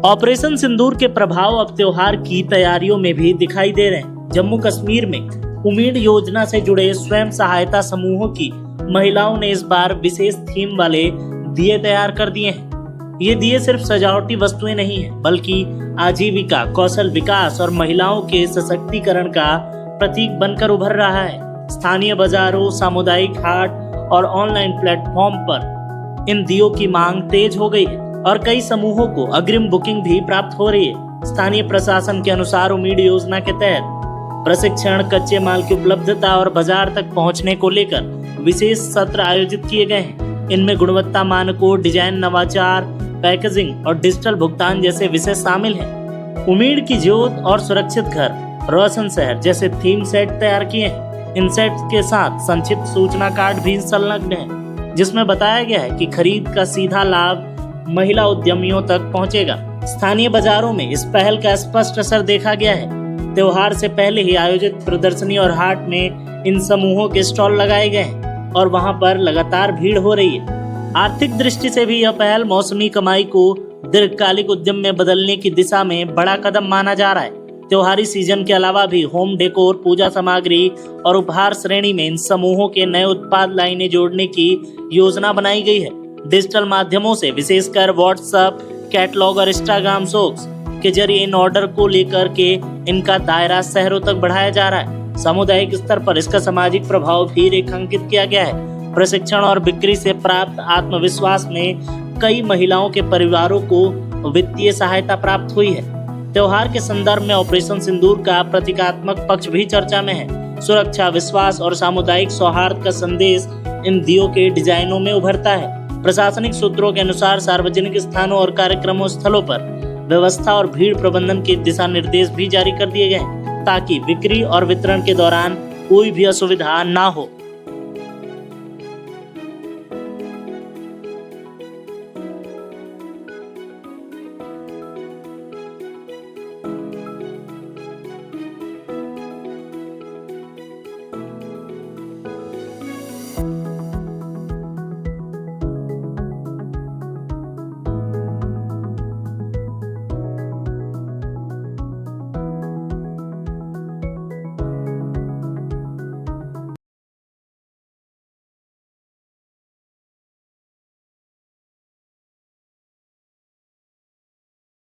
Operation सिंदूर के प्रभाव अब त्योहार की तैयारियों में भी दिखाई दे रहे हैं। जम्मू कश्मीर में उम्मीद योजना से जुड़े स्वयं सहायता समूहों की महिलाओं ने इस बार विशेष थीम वाले दिए तैयार कर दिए हैं। ये दिए सिर्फ सजावटी वस्तुएं नहीं है, बल्कि आजीविका, कौशल विकास और महिलाओं के सशक्तिकरण का प्रतीक बनकर उभर रहा है। स्थानीय बाजारों, सामुदायिक हाट और ऑनलाइन प्लेटफॉर्म पर इन दियों की मांग तेज हो गई है और कई समूहों को अग्रिम बुकिंग भी प्राप्त हो रही है। स्थानीय प्रशासन के अनुसार उम्मीद योजना के तहत प्रशिक्षण, कच्चे माल की उपलब्धता और बाजार तक पहुंचने को लेकर विशेष सत्र आयोजित किए गए हैं। इनमें गुणवत्ता मानकों, डिजाइन, नवाचार, पैकेजिंग और डिजिटल भुगतान जैसे विषय शामिल हैं। उम्मीद की ज्योत और सुरक्षित घर, रोशन शहर जैसे थीम सेट तैयार किए हैं। इन सेट के साथ संक्षिप्त सूचना कार्ड भी संलग्न है, जिसमें बताया गया है कि खरीद का सीधा लाभ महिला उद्यमियों तक पहुंचेगा। स्थानीय बाजारों में इस पहल का स्पष्ट असर देखा गया है। त्योहार से पहले ही आयोजित प्रदर्शनी और हाट में इन समूहों के स्टॉल लगाए गए हैं और वहां पर लगातार भीड़ हो रही है। आर्थिक दृष्टि से भी यह पहल मौसमी कमाई को दीर्घकालिक उद्यम में बदलने की दिशा में बड़ा कदम माना जा रहा है। त्योहारी सीजन के अलावा भी होम डेकोर, पूजा सामग्री और उपहार श्रेणी में इन समूहों के नए उत्पाद लाइनें जोड़ने की योजना बनाई गई है। डिजिटल माध्यमों से, विशेषकर व्हाट्सएप, कैटलॉग और इंस्टाग्राम शॉप्स के जरिए इन ऑर्डर को लेकर के इनका दायरा शहरों तक बढ़ाया जा रहा है। सामुदायिक स्तर पर इसका सामाजिक प्रभाव भी रेखांकित किया गया है। प्रशिक्षण और बिक्री से प्राप्त आत्मविश्वास में कई महिलाओं के परिवारों को वित्तीय सहायता प्राप्त हुई है। त्योहार के संदर्भ में ऑपरेशन सिंदूर का प्रतीकात्मक पक्ष भी चर्चा में है। सुरक्षा, विश्वास और सामुदायिक सौहार्द का संदेश इन दियों के डिजाइनों में उभरता है। प्रशासनिक सूत्रों के अनुसार सार्वजनिक स्थानों और कार्यक्रमों स्थलों पर व्यवस्था और भीड़ प्रबंधन के दिशा निर्देश भी जारी कर दिए गए हैं, ताकि बिक्री और वितरण के दौरान कोई भी असुविधा ना हो।